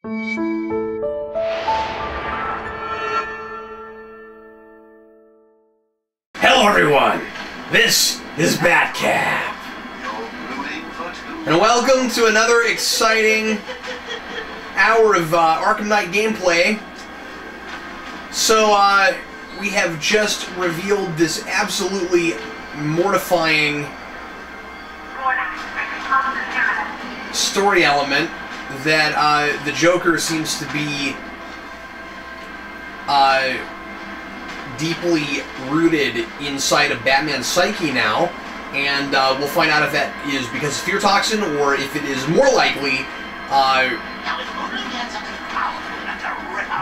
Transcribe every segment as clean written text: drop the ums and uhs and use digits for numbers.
Hello everyone, this is Batcap, and welcome to another exciting hour of Arkham Knight gameplay. So, we have just revealed this absolutely mortifying story element that the Joker seems to be deeply rooted inside of Batman's psyche now, and we'll find out if that is because of fear toxin or if it is more likely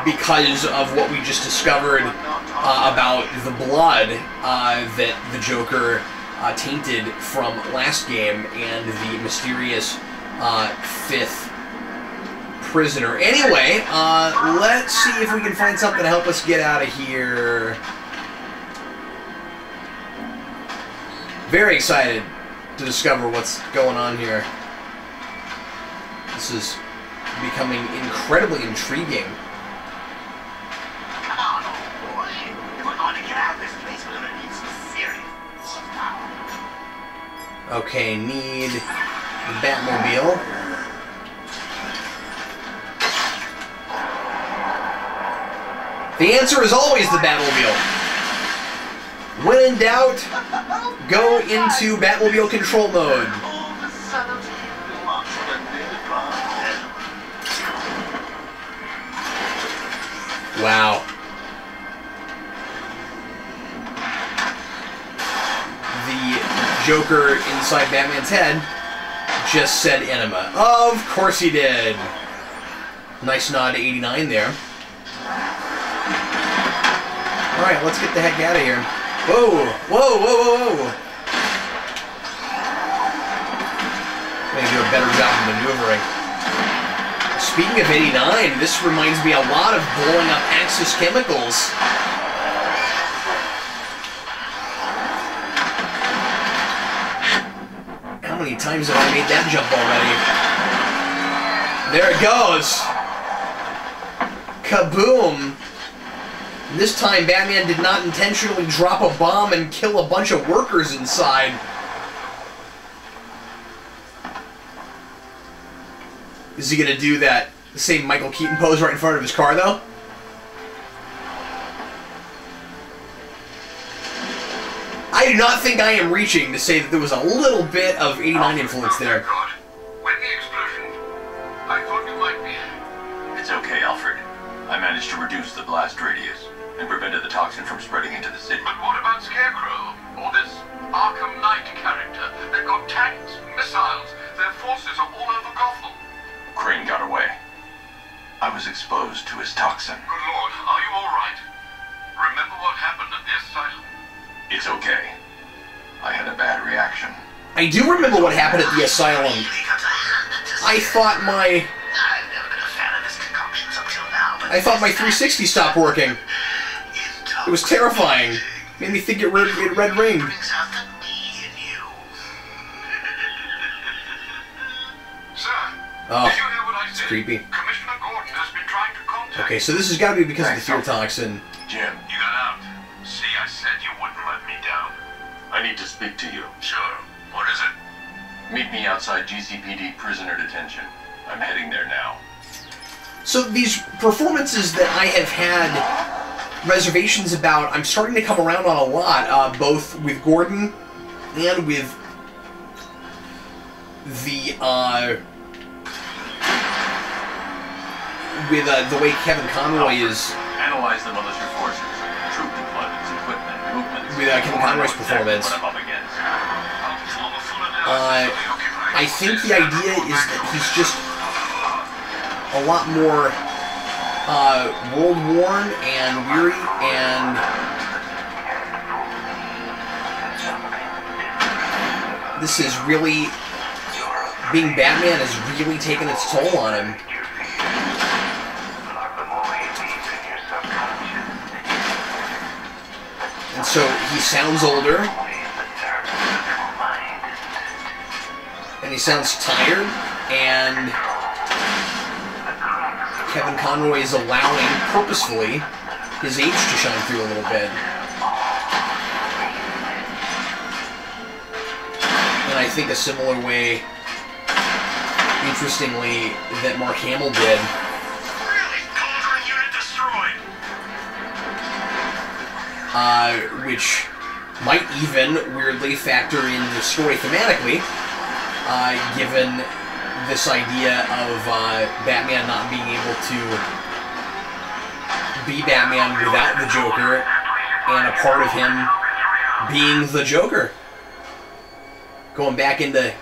because of what we just discovered about the blood that the Joker tainted from last game and the mysterious fifth prisoner. Anyway, let's see if we can find something to help us get out of here. Very excited to discover what's going on here. This is becoming incredibly intriguing. Okay, need the Batmobile. The answer is always the Batmobile. When in doubt, go into Batmobile control mode. Wow. Joker inside Batman's head just said enema. Of course he did. Nice nod to 89 there. Alright, let's get the heck out of here. Whoa! Whoa, whoa, whoa, whoa! I'm gonna do a better job of maneuvering. Speaking of 89, this reminds me a lot of blowing up Axis Chemicals. How many times have I made that jump already? There it goes! Kaboom! And this time Batman did not intentionally drop a bomb and kill a bunch of workers inside. Is he gonna do that same Michael Keaton pose right in front of his car, though? I do not think I am reaching to say that there was a little bit of 89 influence there. When the explosion, I thought you might be. It's okay, Alfred. I managed to reduce the blast radius and prevented the toxin from spreading into the city. But what about Scarecrow? Or this Arkham Knight character? They've got tanks, missiles, their forces are all over Gotham. Crane got away. I was exposed to his toxin. Good Lord, are you all right? Remember what happened at the asylum? It's okay. I had a bad reaction. I do remember what happened at the asylum. I thought my 360 stopped working. It was terrifying. Made me think it red ringed. Oh, it's creepy. Commissioner Gordon has been trying to contact. Okay, so this has got to be because of the fear toxin. Jim, you got out. See, I said you wouldn't let me down. I need to speak to you. Sure. What is it? Meet me outside GCPD prisoner detention. I'm heading there now. So these performances that I have had reservations about, I'm starting to come around on a lot, both with Gordon and with the the way Kevin Conroy is. Analyze the militia forces, troop deployments, equipment, movements. With Kevin Conroy's performance. I think the idea is that he's just a lot more world-worn and weary, and this is really, being Batman has really taken its toll on him. And so he sounds older, and he sounds tired, and Kevin Conroy is allowing, purposefully, his age to shine through a little bit. And I think a similar way, interestingly, that Mark Hamill did. Which might even weirdly factor in the story thematically, given this idea of Batman not being able to be Batman without the Joker, and a part of him being the Joker. Going back into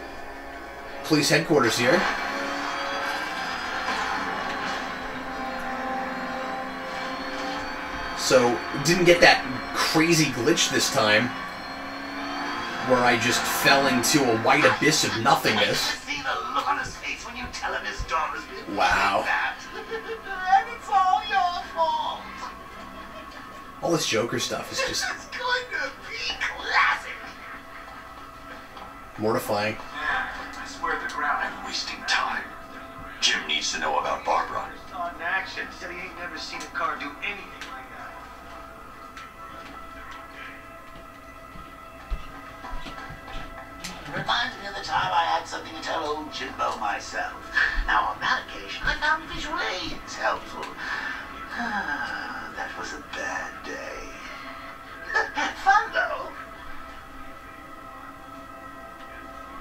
police headquarters here. So, didn't get that crazy glitch this time, where I just fell into a white abyss of nothingness. See the look on his face when you tell him his daughter's been wow. And it's all your fault. All this Joker stuff is just... It's going to be classic. mortifying. I swear the ground, I'm wasting time. Jim needs to know about Barbara. Saw it in action. Said he ain't never seen a car do anything like that. Reminds me of the time I had something to tell old Jimbo myself. Now, on that occasion, I found visual aids helpful. That was a bad day. Fun, though.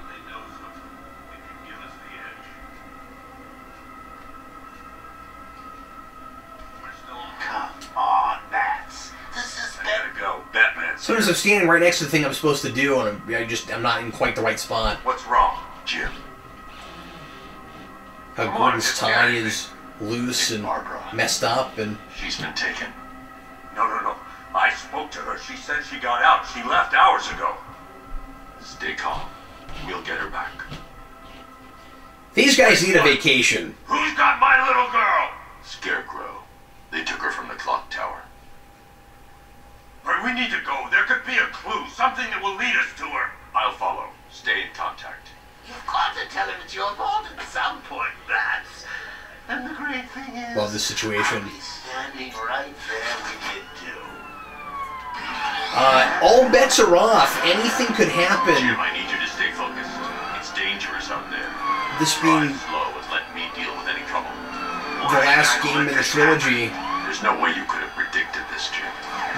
They know something. They can give us the edge. We're still on. Come on, Bats. This is better. Go, Batman. So as I'm standing right next to the thing I'm supposed to do, and I'm not in quite the right spot. What's wrong, Jim? How Gordon's tie is loose and messed up, and She's been taken. No. I spoke to her. She said she got out. She left hours ago. Stay calm. We'll get her back. these guys need a vacation. Who's got my little girl? Scarecrow. They took her from the clock tower. We need to go. There could be a clue. Something that will lead us to her. I'll follow. Stay in contact. You've got to tell him it's your fault at some point, Bats. And the great thing is, Love this situation. I'll be standing right there with you too. All bets are off. Anything could happen. Jim, I need you to stay focused. It's dangerous out there. This being Drive slow and let me deal with any trouble. the last game in the trilogy, There's no way you could have predicted this, Jim.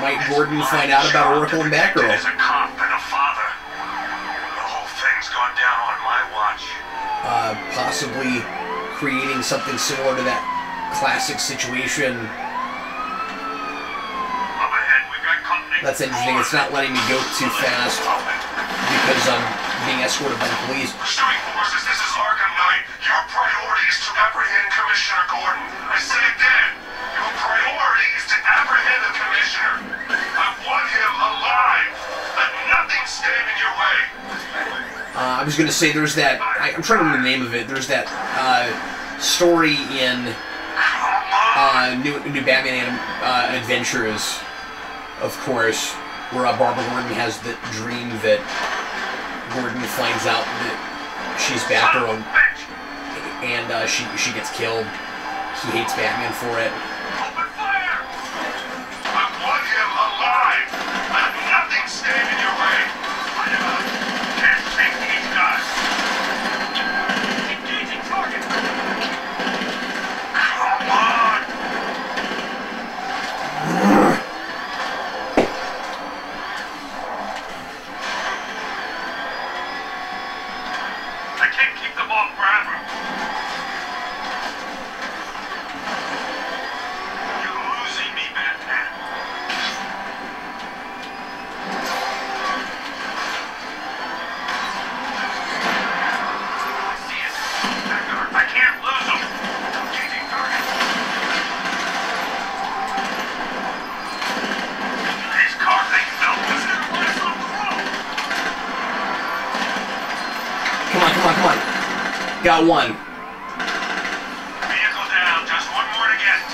might Gordon find out about Oracle and Batgirl? As a cop and a father, the whole thing's gone down on my watch. Possibly creating something similar to that classic situation. Up ahead, we've got company. That's interesting. It's not letting me go too fast because I'm being escorted by the police. Pursuing forces, this is Arkham Knight. Your priority is to apprehend Commissioner Gordon. I say again, your priority is to apprehend the Commissioner. I want him alive. Let nothing stand in your way. I was going to say there's that, I'm trying to remember the name of it, there's that story in New Batman Adventures, of course, where Barbara Gordon has the dream that Gordon finds out that she's Batgirl, and she gets killed. He hates Batman for it. Open fire! I want him alive. Let nothing stand in your way. Can't take these guys. Engaging target. Come on. I can't keep them off forever. You're losing me, Batman. I see it. I can't lose them. Engaging target. These car things don't listen to the voice on the road. Come on. Got one. Vehicle down. Just one more to get.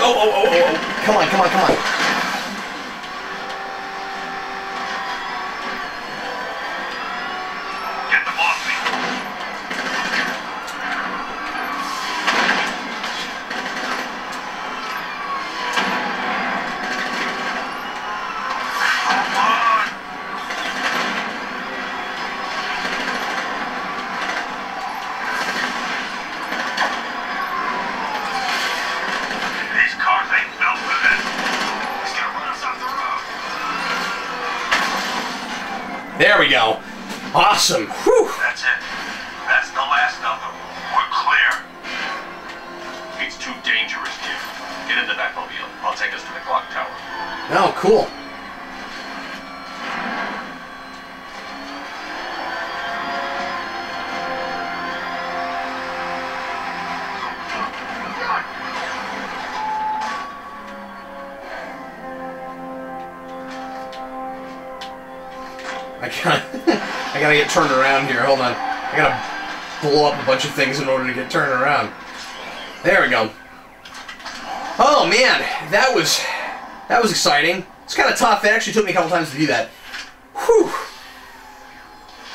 Oh. Come on. Get them off me. go. Awesome. Whew. That's it. That's the last of them. We're clear. It's too dangerous, kid. Get in the Batmobile. I'll take us to the clock tower. Oh, cool. I gotta get turned around here. Hold on. I gotta blow up a bunch of things in order to get turned around. There we go. Oh man, that was exciting. It's kind of tough. It actually took me a couple times to do that. Whew.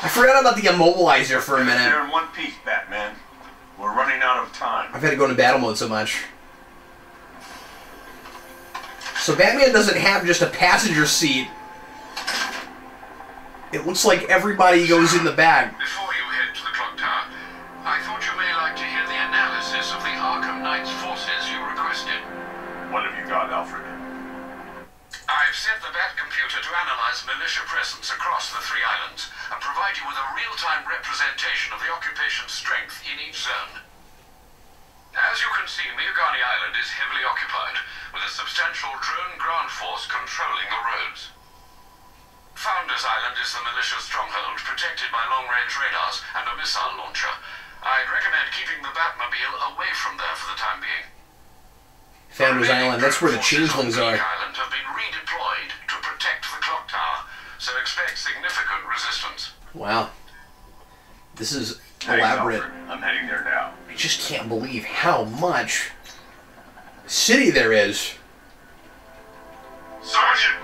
I forgot about the immobilizer for a minute. They're in one piece, Batman. We're running out of time. I've had to go into battle mode so much. So Batman doesn't have just a passenger seat. It looks like everybody goes in the back. Before you head to the clock tower, I thought you may like to hear the analysis of the Arkham Knight's forces you requested. What have you got, Alfred? I've set the Batcomputer to analyze militia presence across the 3 islands and provide you with a real-time representation of the occupation's strength in each zone. As you can see, Miagani Island is heavily occupied, with a substantial drone ground force controlling the roads. Founders Island is the militia stronghold, protected by long-range radars and a missile launcher. I'd recommend keeping the Batmobile away from there for the time being. Founders Island, that's where the changelings are. Island have been redeployed to protect the clock tower, so expect significant resistance. Wow. This is Thanks, elaborate. Alfred. I'm heading there now. I just can't believe how much city there is. Sergeant!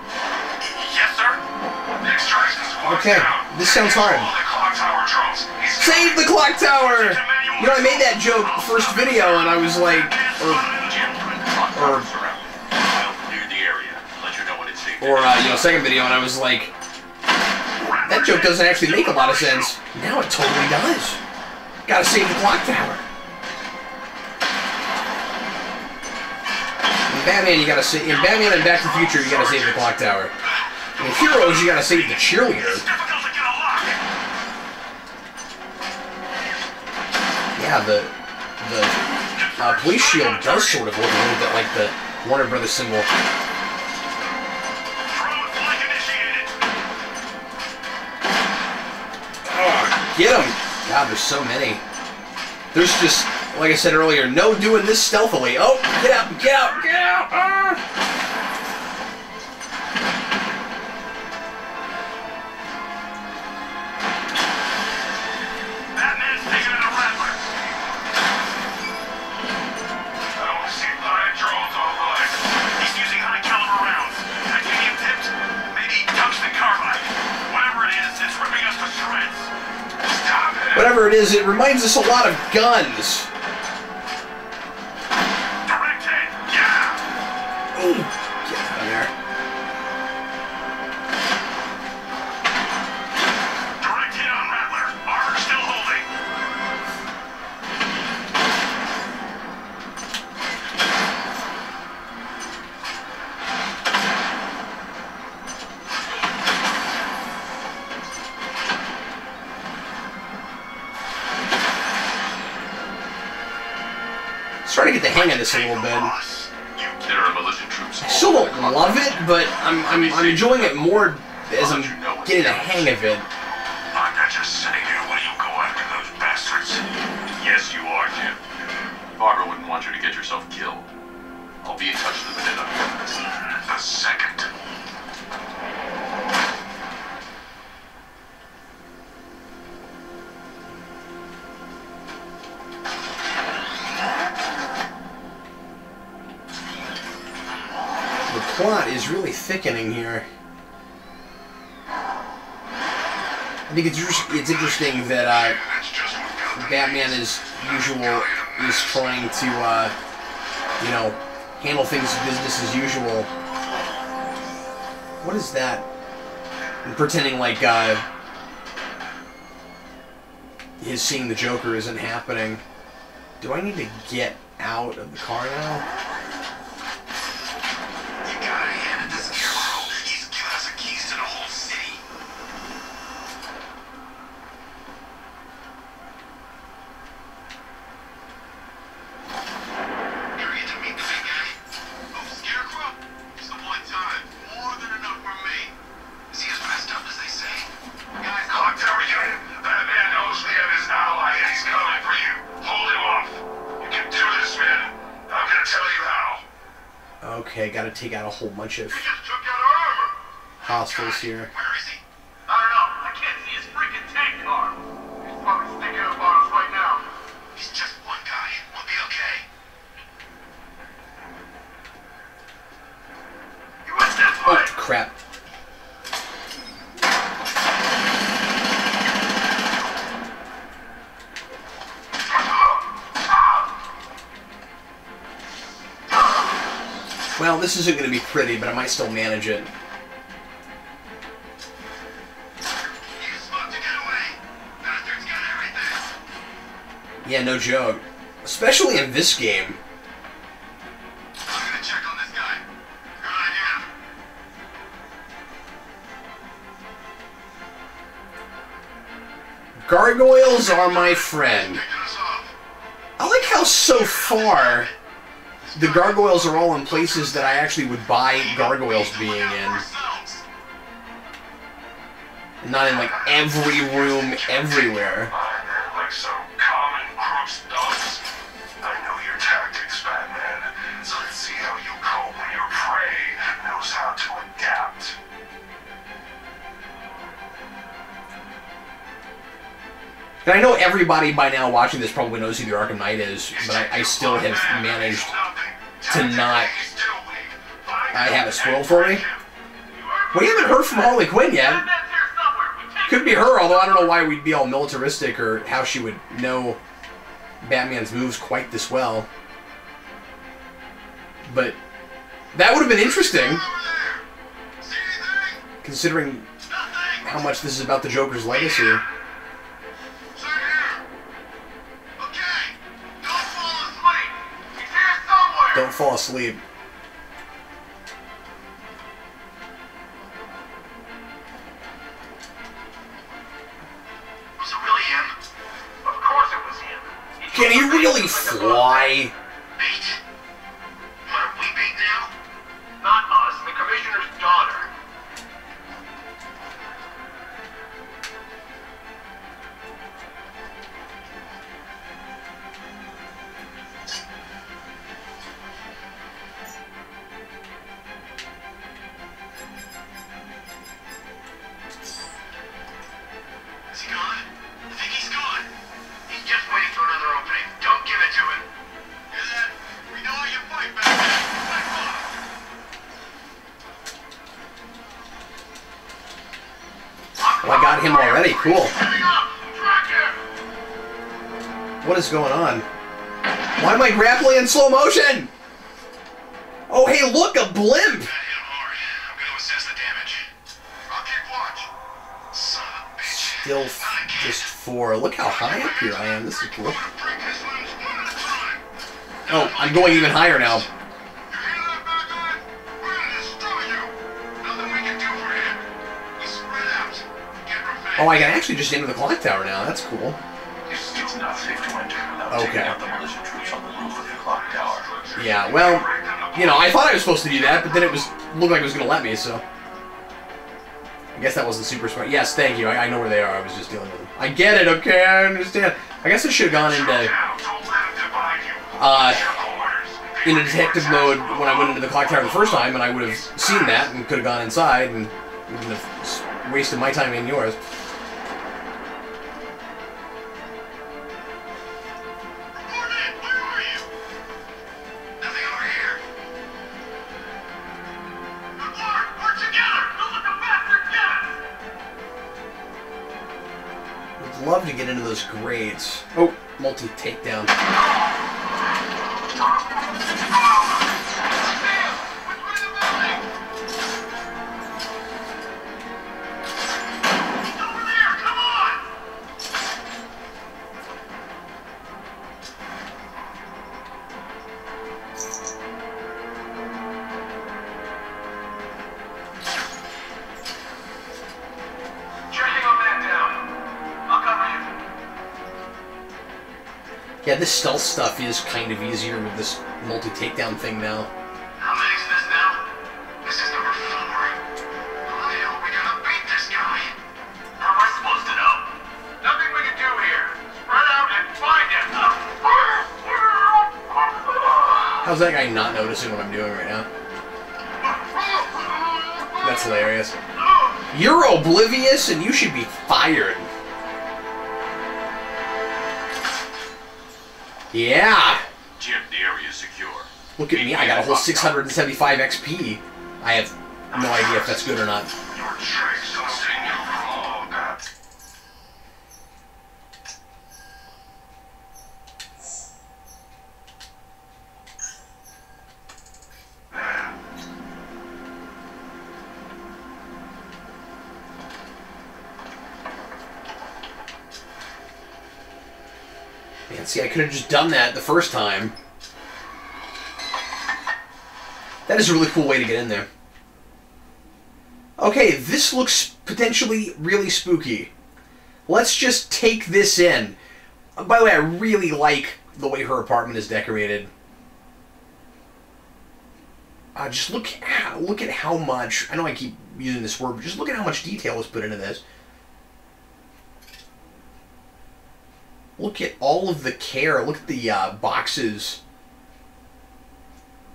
Yes, sir? The extraction squad's Okay, down. this sounds hard. All the clock tower drones. Save the clock tower! You know, I made that joke first video and I was like, you know, second video and I was like, that joke doesn't actually make a lot of sense. Now it totally does. Gotta save the clock tower. In Batman, you gotta save. In Batman and Back to the Future, you gotta save the clock tower. In Heroes, you gotta save the cheerleader. Yeah, the police shield does sort of look a little bit like the Warner Brothers symbol. Oh, get him! God, there's so many. There's just, like I said earlier, no doing this stealthily. Oh, get out, get out, get out! Ah. Batman's taking out a Riddler. I don't see flying drones all the way. He's using high-caliber rounds. Titanium-tipped, maybe tungsten carbide. Whatever it is, it's ripping us to shreds. Stop it! Whatever it is, it reminds us a lot of guns. Direct hit, yeah! Ooh, get out of there. Direct hit on Riddler. Armor still holding. Starting to get the hang of this a little bit. There are militia troops. I still don't love it, but I'm enjoying it more as I'm getting the hang of it. I'm not just sitting here while you go after those bastards. Yes, you are, Jim. Barbara wouldn't want you to get yourself killed. I'll be in touch the minute I'm done. The second. The plot is really thickening here. I think it's interesting that Batman, as usual, is trying to you know, handle things business as usual. What is that? And pretending like his seeing the Joker isn't happening. Do I need to get out of the car now? Okay, gotta take out a whole bunch of He just took out our armor. hostiles here. Where is he? I don't know. I can't see his freaking tank car. He's probably sneaking up on us right now. He's just one guy. We'll be okay. He went this Oh, way. crap. Well, this isn't going to be pretty, but I might still manage it. You supposed to get away. Bastard's got everything. Yeah, no joke. Especially in this game. I'm gonna check on this guy. Good idea. Gargoyles are my friend. Taking us off. I like how so far the gargoyles are all in places that I actually would buy gargoyles being in. Ourselves. Not in like every room everywhere. They're like some common crooks dogs. I know your tactics, Batman. So let's see how you cope when your prey knows how to adapt. And I know everybody by now watching this probably knows who the Arkham Knight is, but I still have managed to not have it spoiled for me. We haven't heard from Harley Quinn yet. Could be her, although I don't know why we'd be all militaristic or how she would know Batman's moves quite this well. But that would have been interesting, considering how much this is about the Joker's legacy. Don't fall asleep. Was it really him? Of course it was him. Can he really fly? Bait? What are we bait now? Not us, the commissioner's daughter. Is he gone? I think he's gone. He's just waiting for another opening. Don't give it to him. Hear that? We know how you fight, Batman. Back off. Well, I got him already. Cool. Coming up! Track him! What is going on? Why am I grappling in slow motion? Oh, hey, look, a blimp! That hit him hard. I'm gonna assess the damage. I'll keep watch. Son of a bitch. Still Not again. just 4. Look how high up here I am. This is cool. I'm gonna break his limbs one at a time. Oh, I'm going even higher now. You hear that, Batman? We're gonna destroy you. Nothing we can do for him. We spread out. Get revenge. Oh, I can actually just enter the clock tower now. That's cool. It's not safe to enter without Okay. taking out the militia troops on the roof of the clock tower. Yeah, well, you know, I thought I was supposed to do that, but then it looked like it was going to let me, so. I guess that wasn't super smart. Yes, thank you. I know where they are. I was just dealing with them. I get it, okay? I understand. I guess I should have gone into detective mode when I went into the clock tower the first time, and I would have seen that and could have gone inside and wouldn't have wasted my time and yours. Batman, where are you? Nothing over here. We're together! Don't let the bastard get us! I'd love to get into those grades. Oh, multi-takedown. Yeah, this stealth stuff is kind of easier with this multi-takedown thing now. How many's this now? This is number 4. How the hell are we gonna beat this guy? How am I supposed to know? Nothing we can do here. Spread out and find him. How's that guy not noticing what I'm doing right now? That's hilarious. You're oblivious and you should be fired. Yeah. Jim, the area's secure. Look at me, I got a whole 675 XP. I have no idea if that's good or not. Your tricks will sting you wrong. Man, see, I could have just done that the first time. That is a really cool way to get in there. Okay, this looks potentially really spooky. Let's just take this in. By the way, I really like the way her apartment is decorated. Just look at how much... I know I keep using this word, but just look at how much detail is put into this. Look at all of the care. Look at the boxes.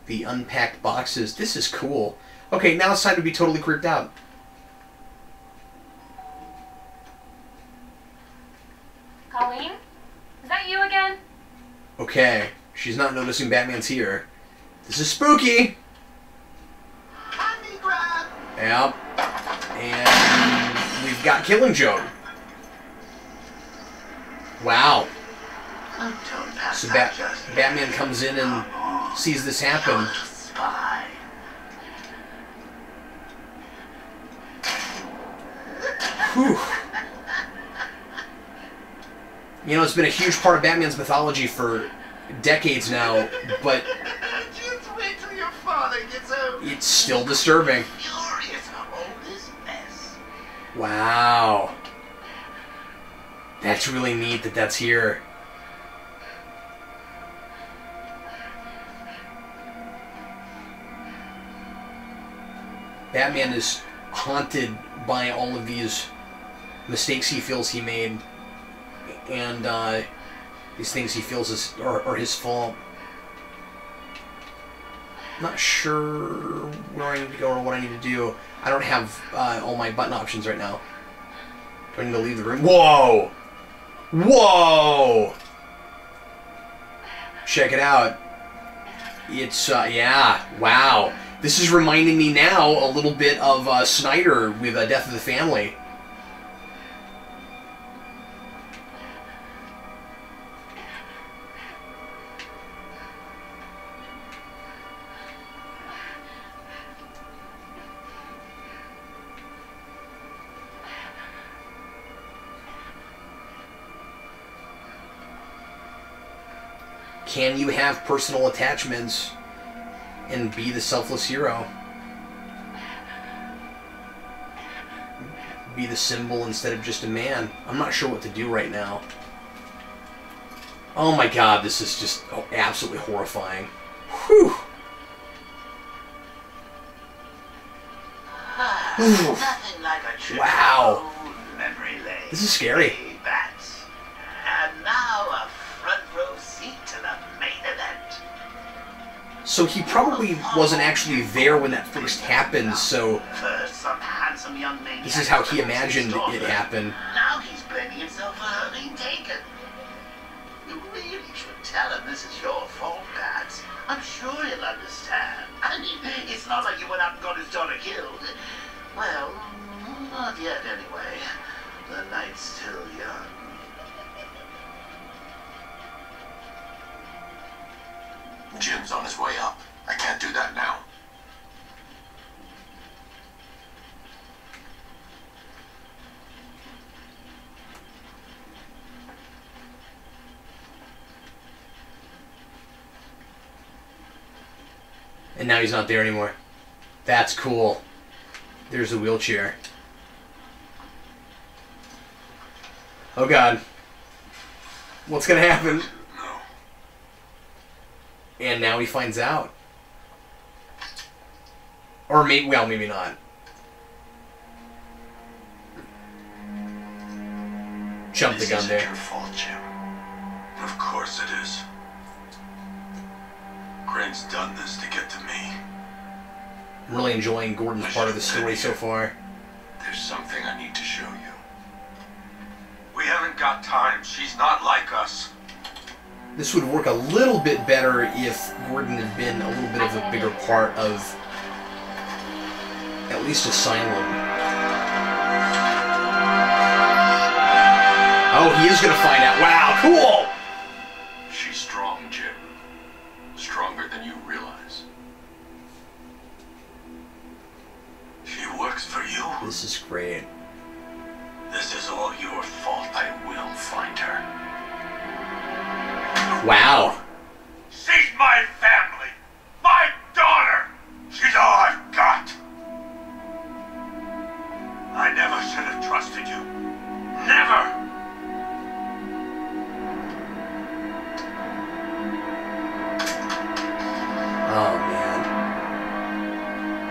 The unpacked boxes. This is cool. Okay, now it's time to be totally creeped out. Colleen? Is that you again? Okay, she's not noticing Batman's here. This is spooky! Candy grab! Yep. And we've got Killing Joke. Wow. Don't pass So that just yet. Batman comes in and sees this happen. You're a spy. Whew. You know, it's been a huge part of Batman's mythology for decades now, but Just wait till your father gets home. it's still disturbing. Furious about all this mess. Wow. That's really neat that that's here. Batman is haunted by all of these mistakes he feels he made, and these things he feels are his fault. Not sure where I need to go or what I need to do. I don't have all my button options right now. Do I need to leave the room? Whoa! Whoa! Check it out. It's, yeah, wow. This is reminding me now a little bit of Snyder with Death of the Family. Can you have personal attachments and be the selfless hero? Be the symbol instead of just a man. I'm not sure what to do right now. Oh my god, this is just absolutely horrifying. Whew. Nothing like a trip Wow. to memory lane. This is scary. Hey, Bats. And now a front row seat to the main event. So he probably wasn't actually there when that first happened, so First, some handsome young maniac this is how he was imagined his it daughter. happened. Now he's blaming himself for her being taken. You really should tell him this is your fault, Bats. I'm sure he'll understand. I mean, it's not like you went out and got his daughter killed. Well, not yet anyway. The night's still young. Jim's on his way up. I can't do that now. And now he's not there anymore. That's cool. There's a wheelchair. Oh god. What's gonna happen? No. And now he finds out. Or maybe, well, maybe not. Jump the This gun isn't there. your fault, Jim. Of course it is. Crane's done this to get to me. I'm really enjoying Gordon's part of the story so far. There's something I need to show you. We haven't got time. She's not like us. This would work a little bit better if Gordon had been a little bit of a bigger part of at least Asylum. Oh, he is going to find out. Wow, cool! She's strong, Jim. Stronger than you realize. She works for you. This is great. This is all your fault. I will find her. Wow. She's my family. My daughter. She's all I've got. I never should have trusted you. Never. Oh, man.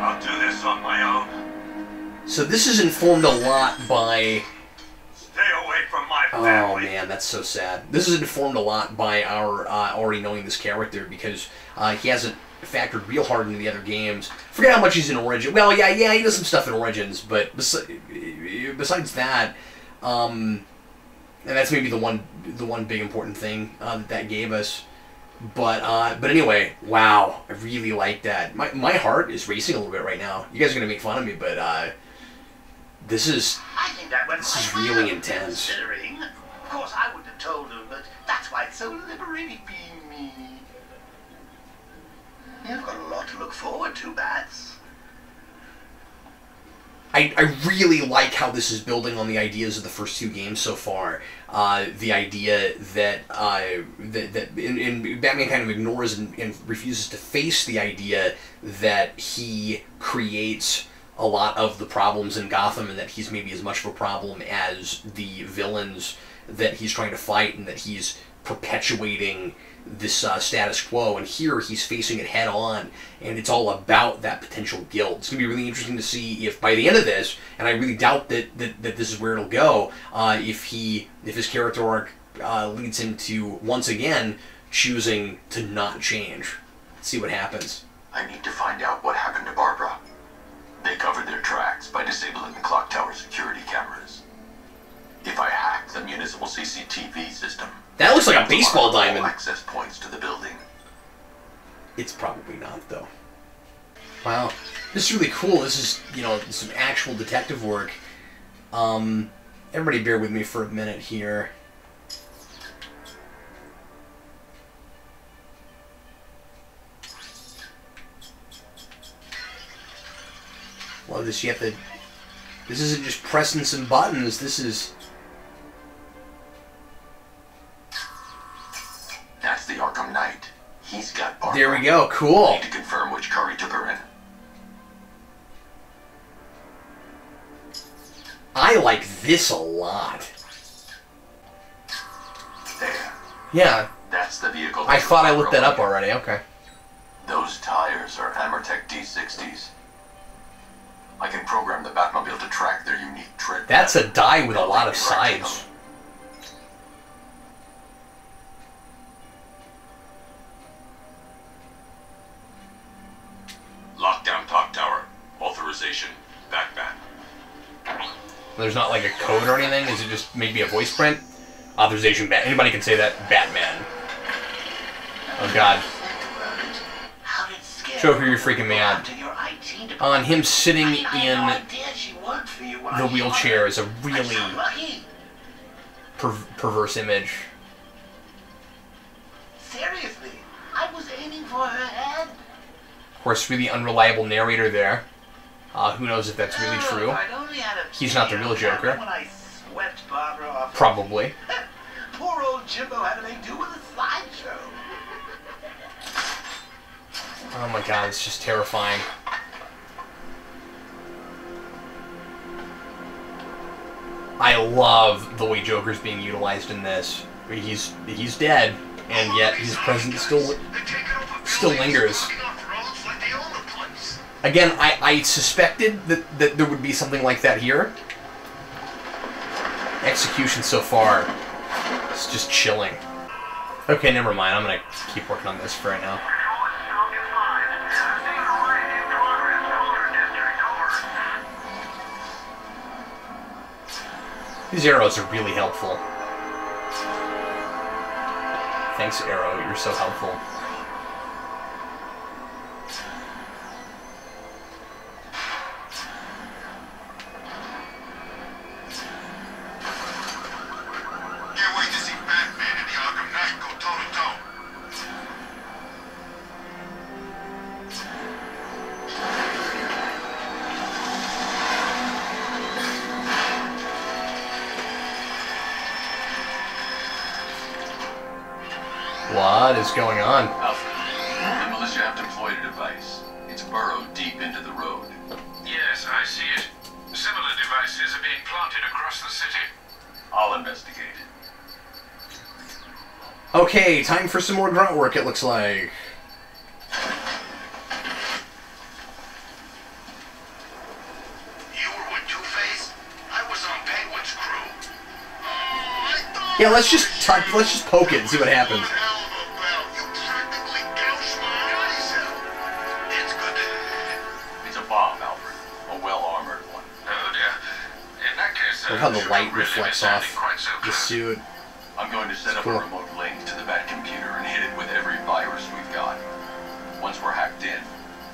I'll do this on my own. So this is informed a lot by... Stay away from my family. Oh, man, that's so sad. This is informed a lot by our already knowing this character, because he hasn't factored real hard into the other games. Forget how much he's in Origin. Well, yeah, he does some stuff in Origins, but besides that, and that's maybe the one big important thing that gave us. But anyway, wow, I really like that. My heart is racing a little bit right now. You guys are gonna make fun of me, but this is I think that went this is quite really well, intense. considering. Of course, I wouldn't have told her, but that's why it's so liberating being me. You've got a lot to look forward to, Bats. I really like how this is building on the ideas of the first two games so far. The idea that Batman kind of ignores and refuses to face the idea that he creates a lot of the problems in Gotham, and that he's maybe as much of a problem as the villains that he's trying to fight, and that he's perpetuating this status quo. And here he's facing it head on, and it's all about that potential guilt. It's going to be really interesting to see if by the end of this, and I really doubt that this is where it'll go, if his character arc leads him to once again choosing to not change. Let's see what happens. I need to find out what happened to Barbara. They covered their tracks by disabling the clock tower security cameras. If I hack the municipal CCTV system... That looks like a baseball diamond. Access points to the building. It's probably not, though. Wow. This is really cool. This is, some actual detective work. Everybody bear with me for a minute here. Love this. You have to... This isn't just pressing some buttons. This is... That's the Arkham Knight. He's got Barbara. There we go. Cool. I need to confirm which car he took her in. I like this a lot. There. Yeah. That's the vehicle. I thought I looked that up already. Okay. Those tires are Amertech D60s. I can program the Batmobile to track their unique tread. That's a die with a lot of sides. Lockdown clock tower. Authorization. Batman. There's not like a code or anything? Is it just maybe a voice print? Authorization Bat. Anybody can say that. Batman. Oh god. Joker, you're freaking me out. On him sitting in the wheelchair is a really perverse image. Seriously, I was aiming for her head. Of course, really unreliable narrator there. Who knows if that's really true? He's not the real Joker. When I swept Barbara off. Probably. Poor old Jimbo had to make do with a slideshow. Oh my god, it's just terrifying. I love the way Joker's being utilized in this. He's dead, and yet his presence still lingers. Again, I suspected that there would be something like that here. Execution so far is just chilling. Okay, never mind. I'm gonna keep working on this for right now. These arrows are really helpful. Thanks, Arrow. You're so helpful. Can't wait to see Batman and the Arkham Knight go toe-to-toe. What is going on? Alfred, the militia have deployed a device. It's burrowed deep into the road. Yes, I see it. Similar devices are being planted across the city. I'll investigate. Okay, time for some more grunt work, it looks like. You were with Two-Face? I was on Penguin's crew. Yeah, let's just poke it and see what happens. It's a bomb, Alfred. A well-armored one. Oh dear. In that case, Look how the light really reflects be off sounding quite so the suit. I'm going to set up Cool. a remote link to the Bat computer and hit it with every virus we've got. Once we're hacked in,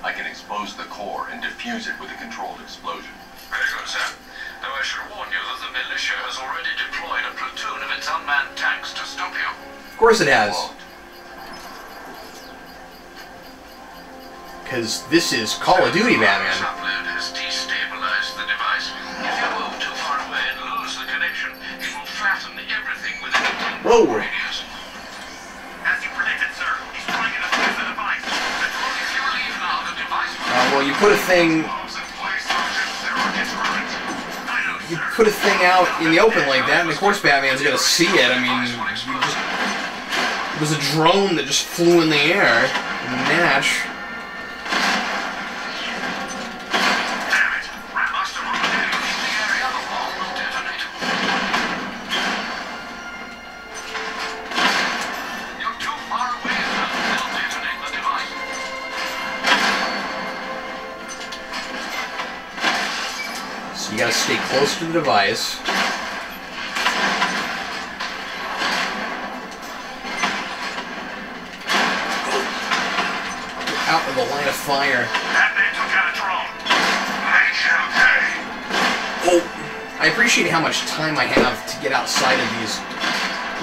I can expose the core and defuse it with a controlled explosion. Very good, sir. Though I should warn you that the militia has already deployed a platoon of its unmanned tanks to stop you. Of course it has. Won't. Because this is Call of Duty This Batman. upload has destabilized the device. If you move too far away and lose the connection, it will flatten everything within a 10 Whoa. radius. As you predicted, sir, he's trying to defuse the device. If you leave now, the device will Well, you put a thing... bombs in place, Sergeant. There are his current. I know, You sir. put a thing out in the open like that, and of course Batman's gonna see it. I mean, it was a drone that just flew in the air. Natch. Damn it! Rat must have run in the area. The bomb will detonate. You're too far away, sir. They'll detonate the device. So you gotta stay close to the device. Get out of the line of fire. Batman took out a drone. Oh, I appreciate how much time I have to get outside of these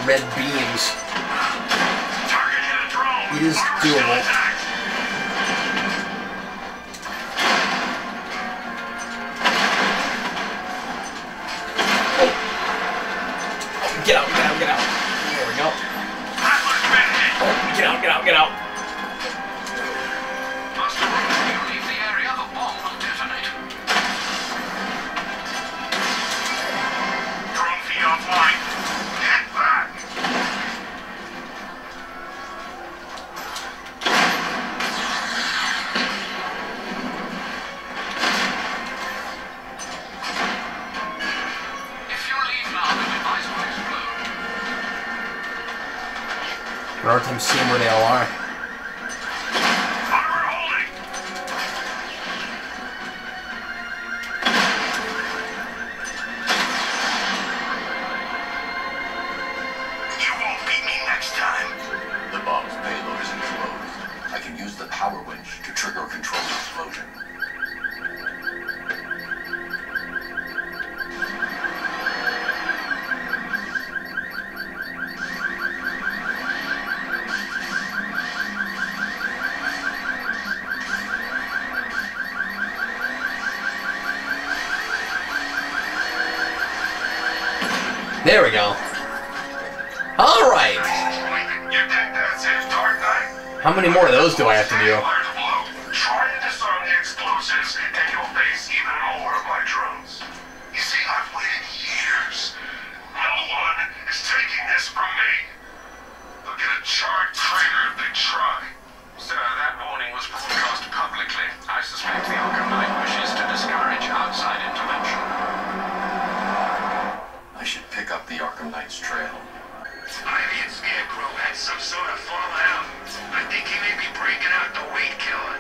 red beams. Target hit a drone. It is doable. Get out, get out, get out. There we go. Rattler's been hit. Get out, get out, get out. Master Rogue, if you leave the area, the bomb will detonate. Drone feed offline. Get back. If you leave now, the device will explode. But Arkham's seeing where they all are. Onward holding. You won't beat me next time. The bomb's payload is enclosed. I can use the power winch to trigger a controlled explosion. There we go. Alright. You think that's it, Dark Knight? How many more of those do I have to do? Try to disarm the explosives, and you'll face even more of my drones. You see, I've waited years. No one is taking this from me. Look at a charred traitor if they try. Sir, that warning was broadcast publicly. I suspect the Arkham Knight wishes to discourage outside intervention. I should pick up the Arkham Knight's trail. Ivy and Scarecrow had some sort of falling out. I think he may be breaking out the weed killer.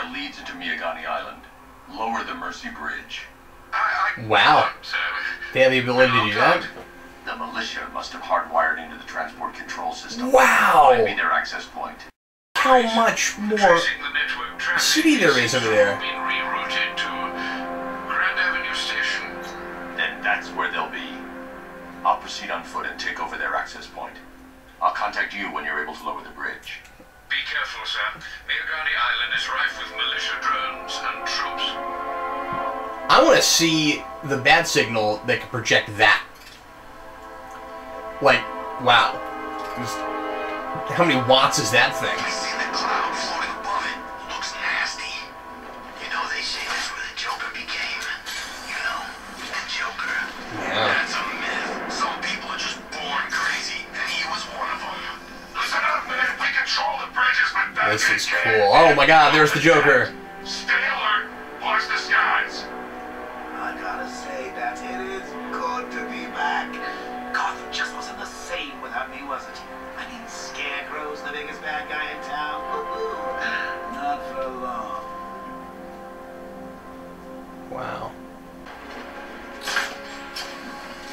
area leads into Miyagani Island. Lower the Mercy Bridge. Wow. They have the ability to do that? The militia must have hardwired into the transport control system. Wow! Might be their access point. How much more city there is over there. Been rerouted to Grand Avenue Station. Then that's where they'll be. I'll proceed on foot and take over their access point. I'll contact you when you're able to lower the bridge. Be careful, sir. Miyagani Island is rife with militia drones and troops. I want to see the bat signal that can project that. Like, wow. How many watts is that thing? I see the cloud floating above it. Looks nasty. You know, they say that's where the Joker became. You know, the Joker. Yeah. That's a myth. Some people are just born crazy, and he was one of them. Listen up, man. We control the bridges, but This is cool. Oh my god, there's the Joker. Stay alert. Watch the skies. I gotta say that it is good to be back. Gotham just wasn't the same without me, was it? I mean, Scarecrow's the biggest bad guy in town. Woo-hoo. Not for long. Wow.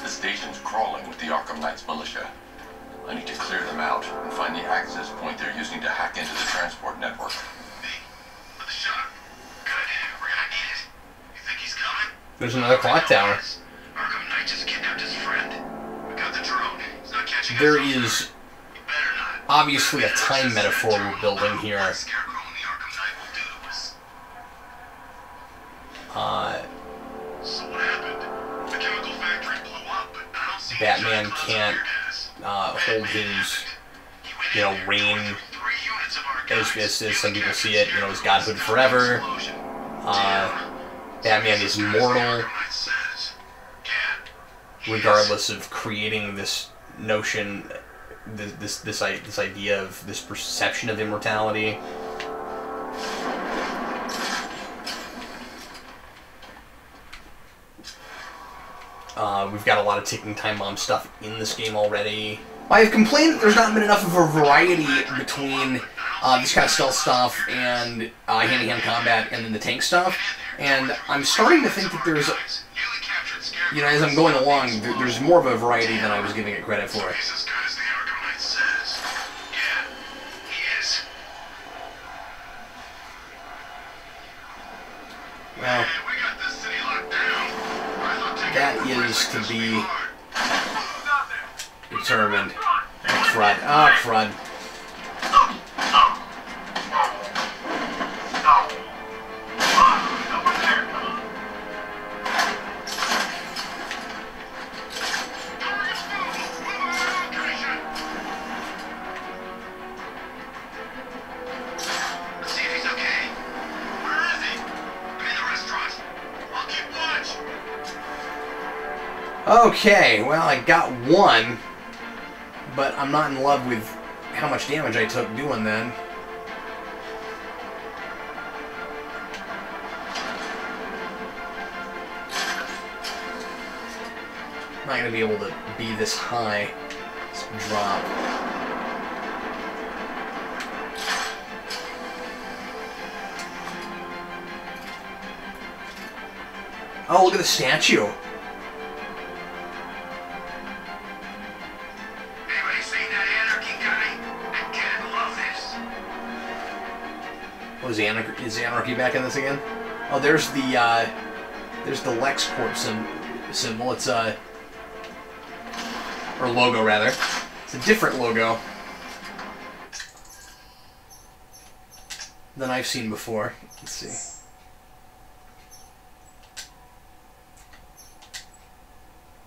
The station's crawling with the Arkham Knight's militia. I need to clear them out and find the access point they're using to hack into the transport network. Hey, with the shot. Good. We're gonna need it. You think he's coming? There's another clock tower. Arkham Knight just kidnapped his friend. We got the drone. He's not catching There us. is You better not. obviously a time metaphor we're building here. Scarecrow and the Arkham Knight will do to us. So what happened? The chemical factory blew up, but I don't see Batman any giant can't hold his, you know, reign as some people see it, you know, his godhood forever. Batman is mortal, regardless of creating this notion, this idea of this perception of immortality. We've got a lot of ticking time bomb stuff in this game already. I have complained that there's not been enough of a variety between this kind of stealth stuff and hand-to-hand combat and then the tank stuff. And I'm starting to think that there's, you know, as I'm going along, there's more of a variety than I was giving it credit for. He's as good as the Arkham Knight says. Yeah, he is. Well, We got this city locked down. that is to be determined. Oh, crud. Oh, crud. Let's see if he's okay. Where is he? I'm in the restaurant. I'll keep watch. Okay, well, I got one, but I'm not in love with how much damage I took doing that. I'm not going to be able to be this high. Let's drop. Oh, look at the statue. Anybody seen that anarchy guy? That kid loves this. Oh, is Anarchy back in this again? Oh, there's the LexCorp symbol. It's or logo rather. It's a different logo than I've seen before. Let's see.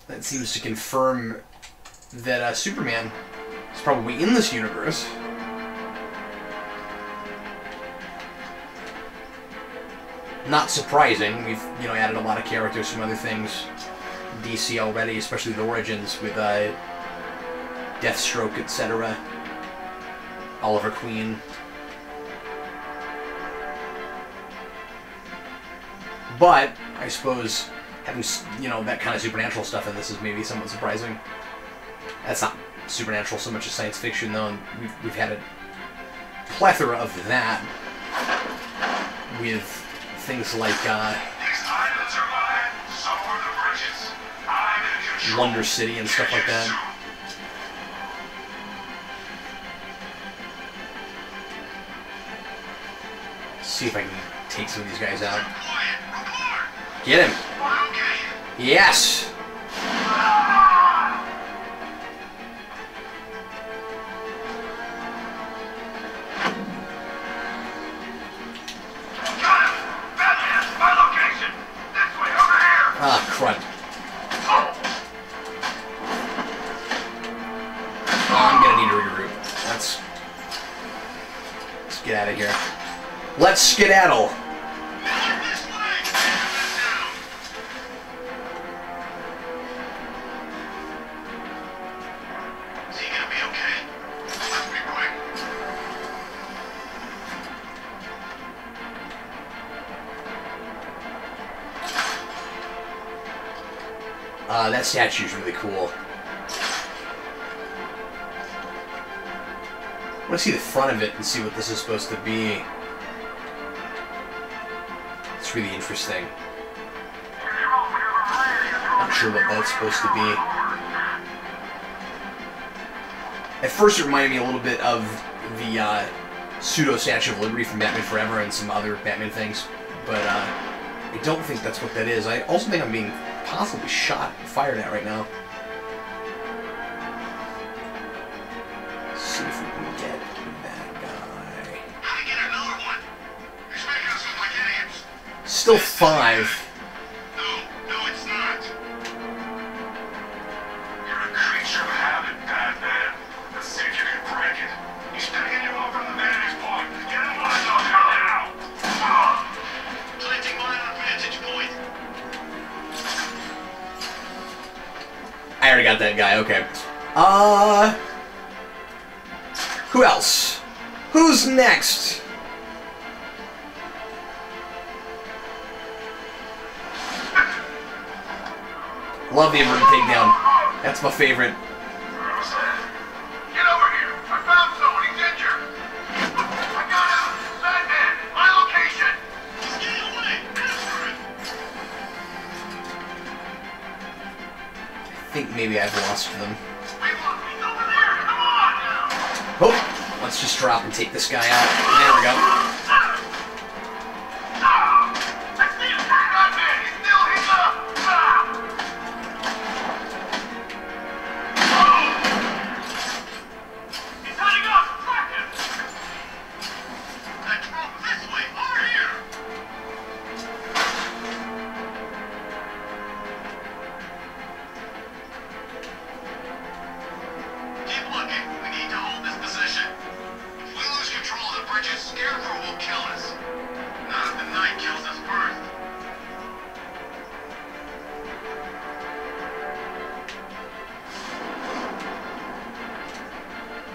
That seems to confirm that Superman is probably in this universe. Not surprising. We've, you know, added a lot of characters from other things in DC already, especially the Origins with Deathstroke, etc. Oliver Queen. But I suppose having, you know, that kind of supernatural stuff in this is maybe somewhat surprising. That's not supernatural so much as science fiction, though, and we've had a plethora of that. with things like These islands are mine, so are the bridges. I'm in control. Wonder City and stuff like that. Let's see if I can take some of these guys out. Get him! Yes! Ah, crud. I'm gonna need to regroup. Let's get out of here. Let's skedaddle. Is he gonna be okay? Let's be quick. That statue's really cool. I want to see the front of it and see what this is supposed to be. It's really interesting. Not sure what that's supposed to be. At first it reminded me a little bit of the pseudo Statue of Liberty from Batman Forever and some other Batman things, but I don't think that's what that is. I also think I'm being possibly shot and fired at right now. Let's see if we can get that guy. How to get another one? He's making us look like idiots. Still 5. No, it's not. You're a creature of habit, Batman. Let's see if you can break it. He's picking you up from the vantage point. Get him lined up now! Planting mine on vantage point. I already got that guy, okay. Who else? Who's next? Love the inverted takedown. That's my favorite. Get over here! I found someone. He's injured. I got him. Batman, my location. He's getting away. Answer it. I think maybe I've lost them. He's over there. Come on now. Oh, let's just drop and take this guy out. There we go. I see him. Batman, he's still he's up. He's heading up. Track him. Let's move this way. Over here. Keep looking. We need to hold this position. If we lose control of the bridges, Scarecrow will kill us. Not if the night kills us first.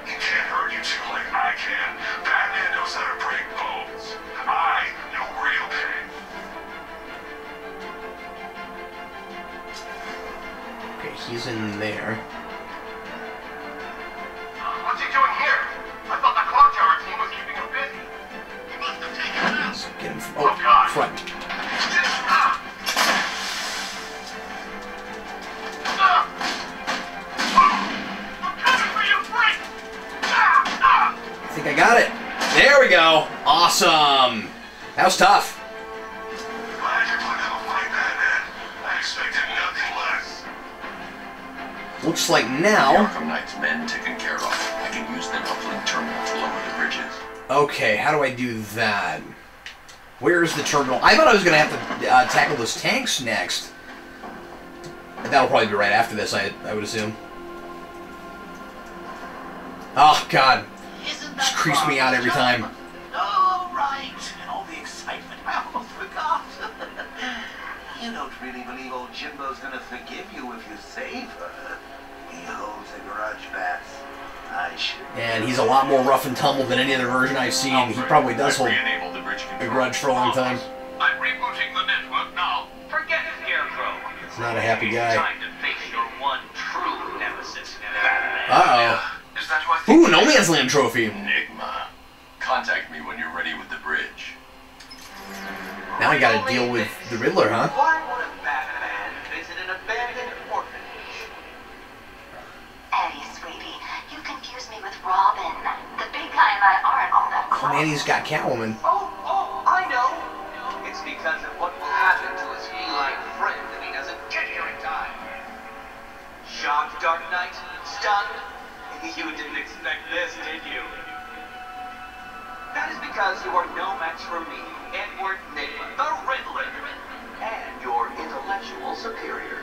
He can't hurt you two like I can. Batman knows how to break bones. I know real pain. Okay, he's in there. What's he doing here? I thought the clock tower team was keeping him busy. He must have taken him out. Let's get him from Oh, God. front. I'm coming for you, Frank! I think I got it. There we go. Awesome. That was tough. Glad you're putting up a fight, Batman. I expected nothing less. Looks like The now. Arkham Knight's men taken care of. I can use their uplink terminal to lower the bridges. Okay, how do I do that? Where's the terminal? I thought I was going to have to tackle those tanks next. That'll probably be right after this, I would assume. Oh, God. Isn't Just that creeps me out every time. Oh, right. And all the excitement. I almost forgot. You don't really believe old Jimbo's gonna forgive you if you save her. He holds a grudge, Bats. I should. And he's a lot more rough and tumble than any other version I've seen. He probably does hold Re-enable the bridge a control. grudge for a long time. I'm rebooting the network now. Forget Scarecrow. He's not a happy guy. Time to face your one true nemesis, Batman. Uh-oh. Is that who I think? Ooh, No Man's Land trophy. Enigma. Contact me when you're ready with the bridge. I gotta deal with the Riddler, huh? Why would a Batman visit an abandoned orphanage? Eddie, sweetie, you confuse me with Robin. The big guy and I aren't all that Oh close. man, he's got Catwoman. Oh, I know. It's because of what will happen to his feline friend if he doesn't get here in time. Shocked, Dark Knight? Stunned? You didn't expect this, did you? That is because you are no match for me, Edward Nygma, the Riddler, and your intellectual superior.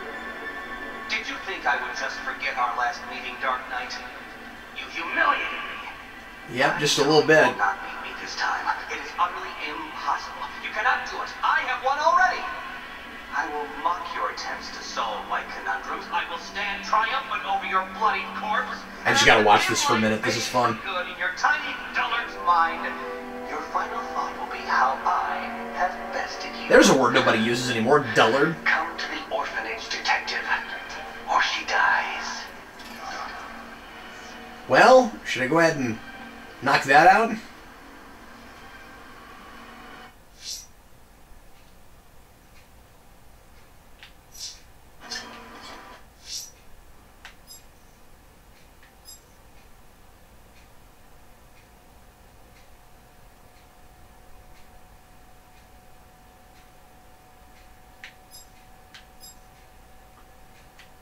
Did you think I would just forget our last meeting, Dark Knight? You humiliated me. Yep, just a little bit. You will not beat me this time. It is utterly impossible. You cannot do it. I have won already. I will mock your attempts to solve my conundrums. I will stand triumphant over your bloody corpse. I just gotta watch this for a minute. This is fun. Good in your tiny dullard's mind. Your final thought will be how I have bested you. There's a word nobody uses anymore. Dullard. Come to the orphanage, detective, or she dies. Well, should I go ahead and knock that out?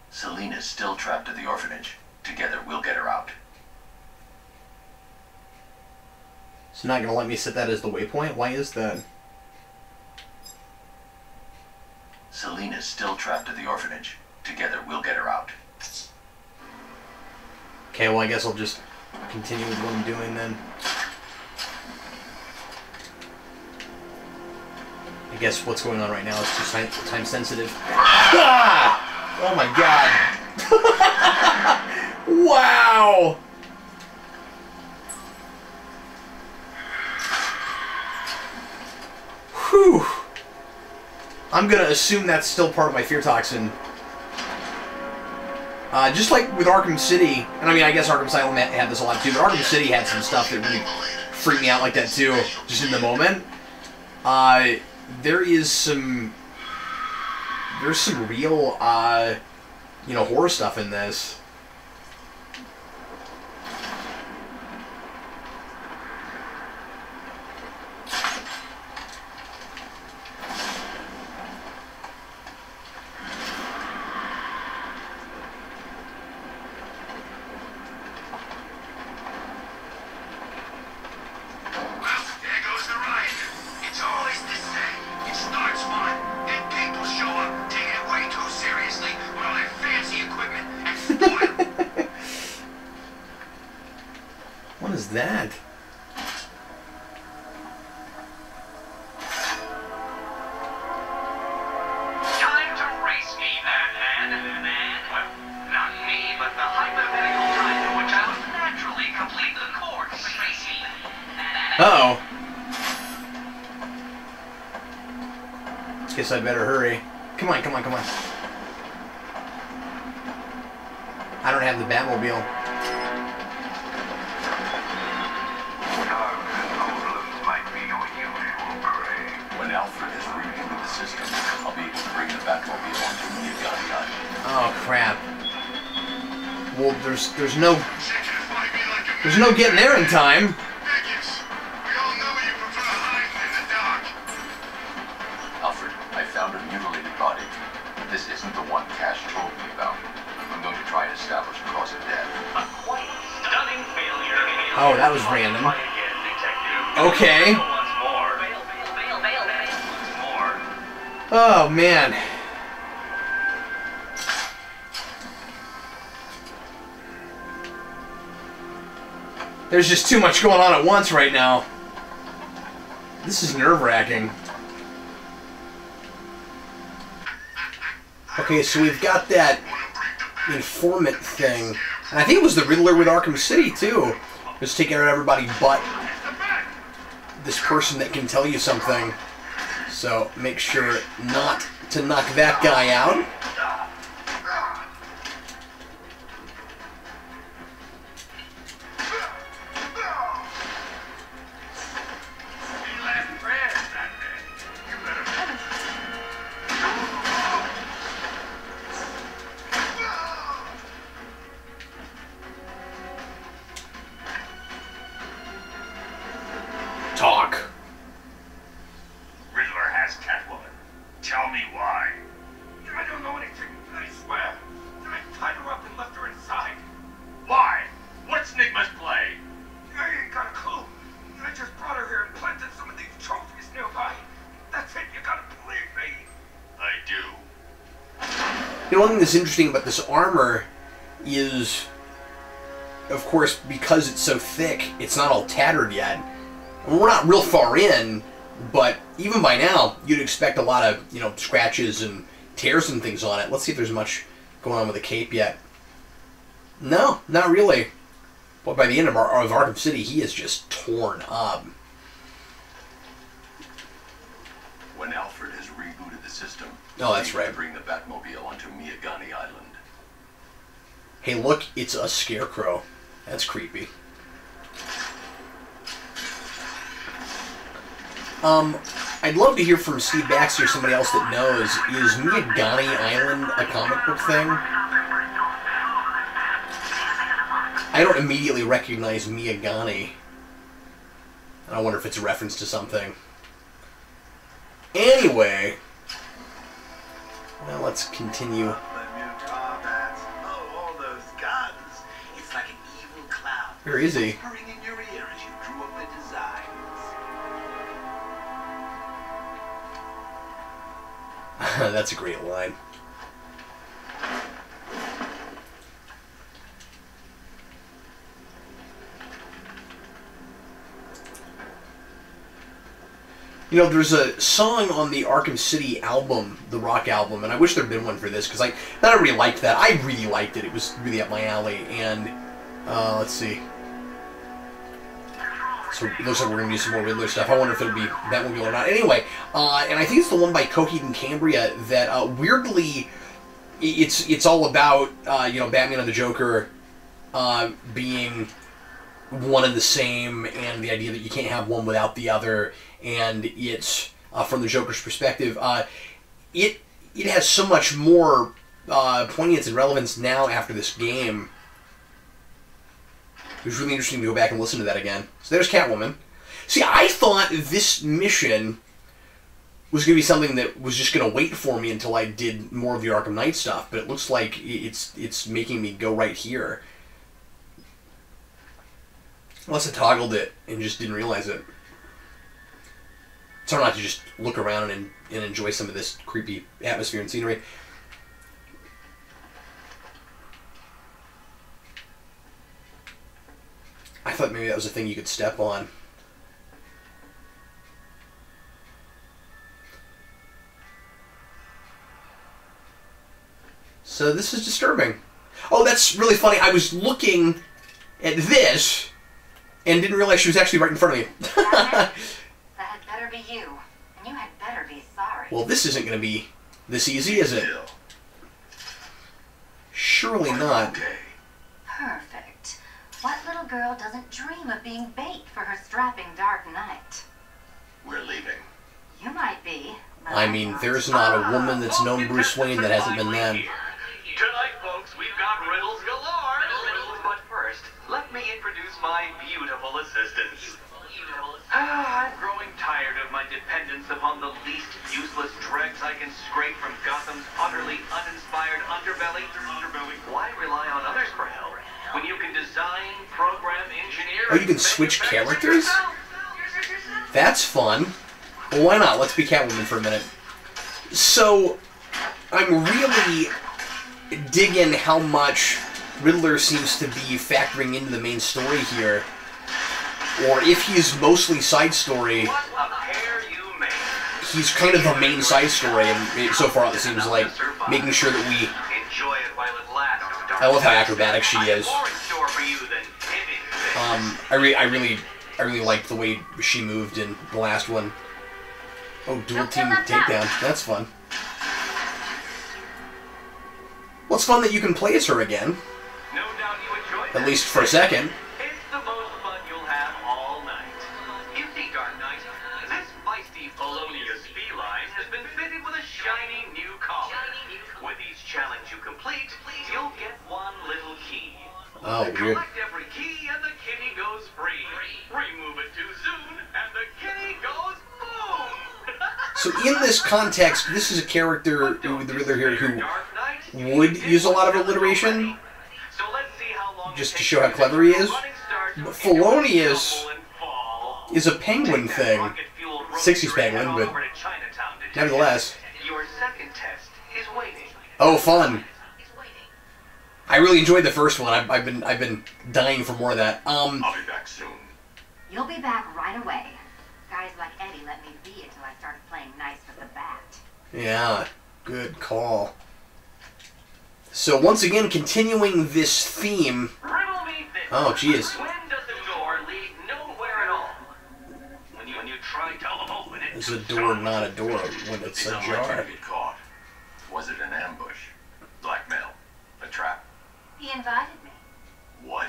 Selina's still trapped at the orphanage. Together, we'll get her out. It's not gonna let me set that as the waypoint? Why is that? Selina's still trapped at the orphanage. Together, we'll get her out. Okay, well I guess I'll just continue with what I'm doing then. I guess what's going on right now is too time sensitive. Ah! Oh my god! Wow! Whew! I'm gonna assume that's still part of my fear toxin. Just like with Arkham City, and I mean I guess Arkham Asylum had this a lot too, but Arkham City had some stuff that really freaked me out like that too, just in the moment. There's some real, you know, horror stuff in this. What is that? Time to race me, man. Well, not me, but the hypothetical time in which I would naturally complete the course. Race me. Uh-oh. Guess I better hurry. Come on, come on, come on. I don't have the Batmobile. When Alfred is rebooted the system, I'll be able to bring the Batmobile onto me, yada. Oh crap. Well, there's no getting there in time. Alfred, I found a mutilated body. This isn't the one Cash told me about. I'm going to try and establish the cause of death. A quite stunning failure. Oh, that was random. Try again, detective. Okay. Once more. Once more. Oh man. There's just too much going on at once right now. This is nerve-wracking. Okay, so we've got that informant thing. And I think it was the Riddler with Arkham City, too. Just taking out everybody but this person that can tell you something. So make sure not to knock that guy out. Tell me why. I don't know anything, I swear. I tied her up and left her inside. Why? What's Nigma's play? I ain't got a clue. I just brought her here and planted some of these trophies nearby. That's it, you gotta believe me. I do. You know, one thing that's interesting about this armor is, of course, because it's so thick, it's not all tattered yet. And we're not real far in, but even by now, you'd expect a lot of, you know, scratches and tears and things on it. Let's see if there's much going on with the cape yet. No, not really. But by the end of Arkham City, he is just torn up. When Alfred has rebooted the system, Oh, that's he right. can bring the Batmobile onto Miyagani Island. Hey, look, it's a scarecrow. That's creepy. I'd love to hear from Steve Baxter or somebody else that knows. Is Miyagani Island a comic book thing? I don't immediately recognize Miyagani. I wonder if it's a reference to something. Anyway, now let's continue. The new tar bats. Oh, all those guns. It's like an evil cloud. Where is he? Whispering in your ear as you drew up the designs. That's a great line. You know, there's a song on the Arkham City album, the rock album, and I wish there'd been one for this, because not everybody liked that. I really liked it. It was really up my alley, and, let's see. So it looks like we're going to do some more Riddler stuff. I wonder if it'll be that movie or not. Anyway, and I think it's the one by Coheed and Cambria that, weirdly, it's all about, you know, Batman and the Joker being one and the same, and the idea that you can't have one without the other, and it's, from the Joker's perspective, it has so much more poignance and relevance now after this game. It was really interesting to go back and listen to that again. So there's Catwoman. See, I thought this mission was going to be something that was just going to wait for me until I did more of the Arkham Knight stuff, but it looks like it's making me go right here. Unless I toggled it and just didn't realize it. It's hard not to just look around and enjoy some of this creepy atmosphere and scenery. I thought maybe that was a thing you could step on. So this is disturbing. Oh, that's really funny. I was looking at this and didn't realize she was actually right in front of me. That had better be you. And you had better be sorry. Well, this isn't going to be this easy, is it? Surely not. Okay. Perfect. What little girl doesn't dream of being bait for her strapping Dark Knight? We're leaving. You might be. But I mean, there's not a woman that's known Bruce Wayne that hasn't been them. Tonight, folks, we've got riddles galore. But first, let me introduce my beautiful assistants. I'm growing tired of my dependence upon the least useless dregs I can scrape from Gotham's utterly uninspired underbelly. Why rely on others for help when you can design, program, engineer... Oh, you can switch characters? That's fun. Well, why not? Let's be Catwoman for a minute. So, I'm really digging how much Riddler seems to be factoring into the main story here. Or if he's mostly side story, What a pair you make. he's kind of the main side story, and so far it seems like making sure that we... Enjoy it while it lasts. I love how acrobatic she is. More in store for you than hitting things. I really liked the way she moved in the last one. Oh, dual team takedown. That's fun. Well, it's fun that you can play as her again. No doubt you enjoy At that. least for a second. It's the most fun you'll have all night. You see, Dark Knight, this feisty felonious feline has been fitted with a shiny new collar. With each challenge you complete, you'll get one little key. Oh, weird. Collect every key and the kitty goes free. Remove it too soon and the kitty goes boom! So in this context, this is a character, the Riddler here, who would use a lot of alliteration, just to show how clever he is. But Felonious is a penguin thing. 60s penguin, but nevertheless. Oh, fun. I really enjoyed the first one. I've been dying for more of that. I'll be back soon. You'll be back right away. Guys like Eddie let me be until I started playing nice with the bat. Yeah, good call. So once again, continuing this theme. Oh, jeez. When does the door lead nowhere at all? When you try to open it. It's a door, not a door, when it's He's ajar. unlikely to get caught. Was it an ambush? Blackmail? A trap? He invited me. What?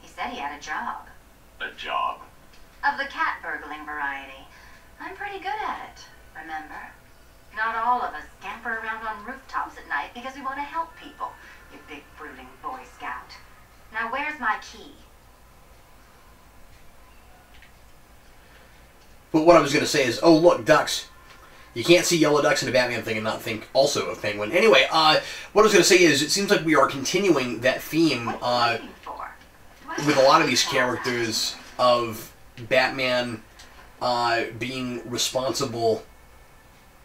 He said he had a job. A job? Of the cat burgling variety. I'm pretty good at it, remember? Not all of us scamper around on rooftops at night because we want to help people, you big brooding Boy Scout. Now where's my key? But what I was going to say is, oh look, ducks. You can't see yellow ducks in a Batman thing and not think also of Penguin. Anyway, what I was going to say is, it seems like we are continuing that theme What are you waiting for? with a lot of these characters of Batman being responsible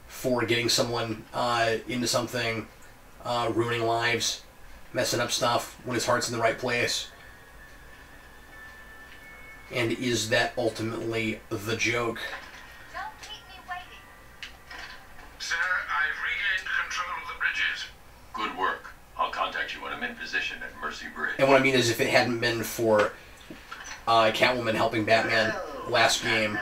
for getting someone into something, ruining lives, messing up stuff when his heart's in the right place. And is that ultimately the joke? Don't keep me waiting. Sir, I've regained control of the bridges. Good work. I'll contact you when I'm in position at Mercy Bridge. And what I mean is, if it hadn't been for Catwoman helping Batman last game,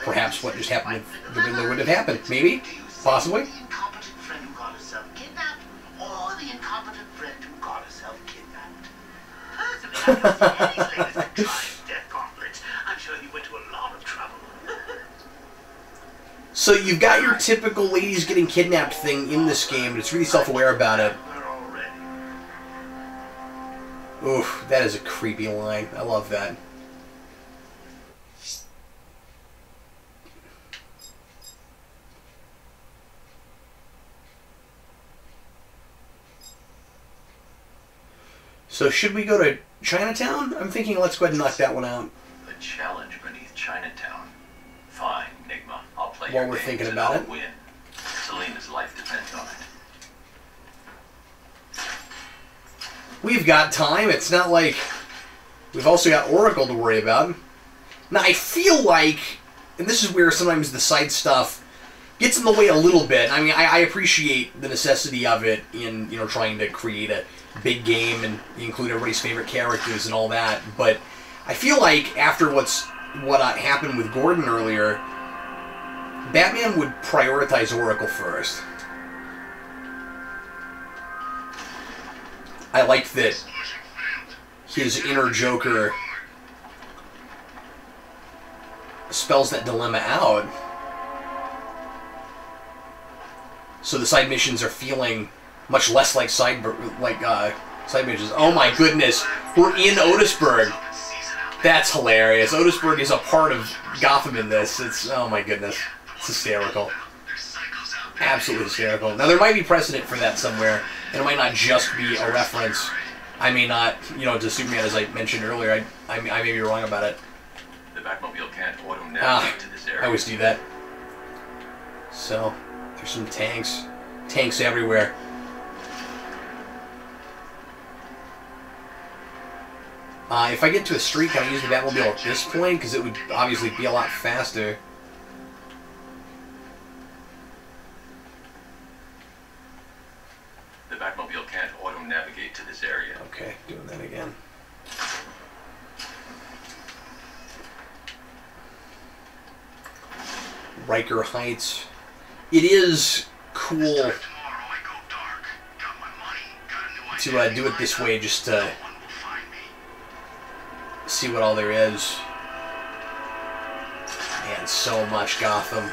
perhaps what just happened with the Riddler would have happened. Maybe? Possibly? The incompetent friend who got herself kidnapped, or the incompetent friend who got herself kidnapped. Personally, I don't see any slayers that tried death gauntlet. I'm sure he went to a lot of trouble. So you've got your typical ladies getting kidnapped thing in this game, but it's really self-aware about it. Oof, that is a creepy line. I love that. So should we go to Chinatown? I'm thinking let's go ahead and knock that one out. The challenge beneath Chinatown. Fine, Enigma. I'll play While your we're games thinking and about I'll it. win. Selena's life depends on it. We've got time. It's not like we've also got Oracle to worry about. Now, I feel like, and this is where sometimes the side stuff gets in the way a little bit. I mean, I appreciate the necessity of it in, you know, trying to create a big game and include everybody's favorite characters and all that. But I feel like after what happened with Gordon earlier, Batman would prioritize Oracle first. I like that his inner Joker spells that dilemma out. So the side missions are feeling much less like side missions. Oh my goodness, we're in Otisburg. That's hilarious. Otisburg is a part of Gotham in this. It's, oh my goodness, it's hysterical. Absolutely hysterical. Now there might be precedent for that somewhere, and it might not just be a reference. I may not, you know, to Superman, as I mentioned earlier. I may be wrong about it. The Batmobile can't auto-navigate to this area. I always do that. So there's some tanks. Tanks everywhere. If I get to a street, can I use the Batmobile at this point? Because it would obviously be a lot faster. The Batmobile can't auto-navigate to this area. Okay, doing that again. Riker Heights. It is cool to do it this way, just to see what all there is. And so much Gotham.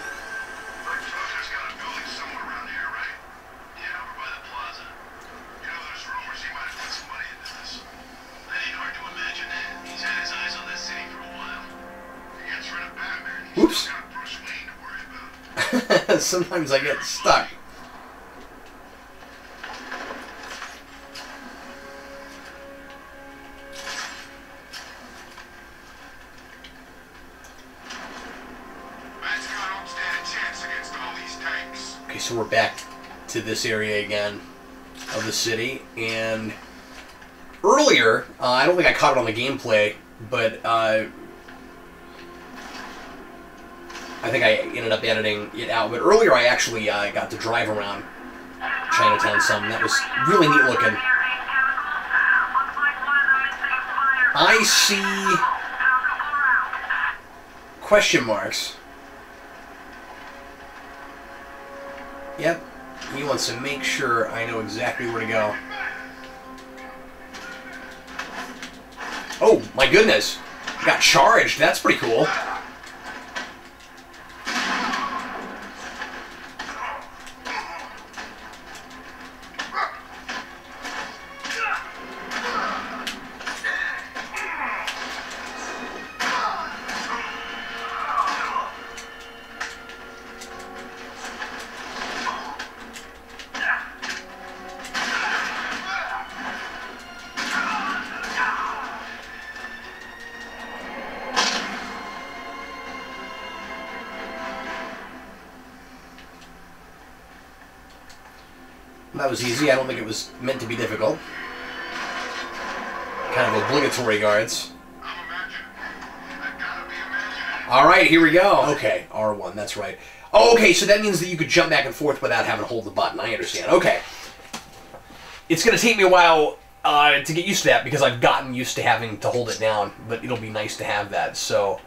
Oops. Sometimes I get stuck. Okay, so we're back to this area again of the city, and earlier, I don't think I caught it on the gameplay, but I think I ended up editing it out. But earlier I actually got to drive around Chinatown some. That was really neat looking. I see question marks. Yep, he wants to make sure I know exactly where to go. Oh, my goodness. Got charged. That's pretty cool. That was easy. I don't think it was meant to be difficult. Kind of obligatory guards. Alright, here we go. Okay, R1, that's right. Oh, okay, so that means that you could jump back and forth without having to hold the button. I understand. Okay. It's going to take me a while to get used to that because I've gotten used to having to hold it down, but it'll be nice to have that, so...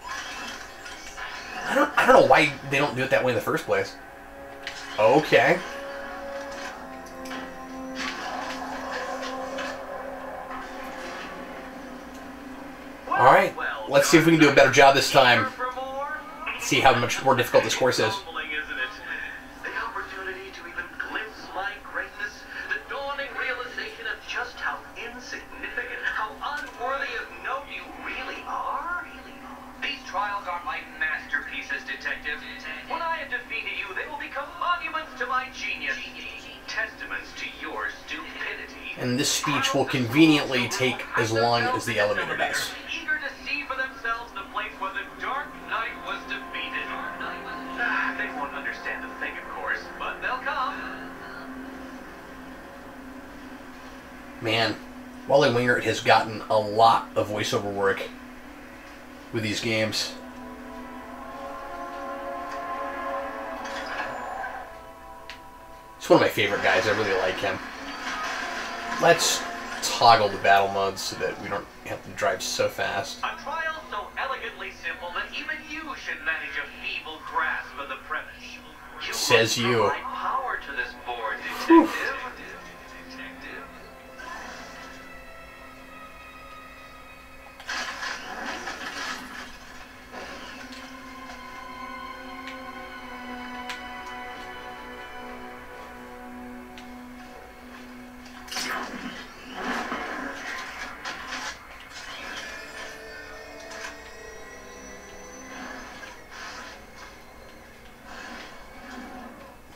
I don't know why they don't do it that way in the first place. Okay. Alright, let's see if we can do a better job this time. See how much more difficult this course is. The opportunity to even glimpse my greatness, the dawning realization of just how insignificant, how unworthy of note you really are. These trials are my masterpieces, detective. When I have defeated you, they will become monuments to my genius, testaments to your stupidity. And this speech will conveniently take as long as the elevator does. Eager to see for themselves the place where the Dark Knight was defeated. They won't understand a thing, of course, but they'll come. Man, Wally Wingert has gotten a lot of voiceover work with these games. He's one of my favorite guys. I really like him. Let's toggle the battle modes so that we don't have to drive so fast. A trial so elegantly simple that even you should manage a feeble grasp of the premise. Says you. Apply power to this board, detective.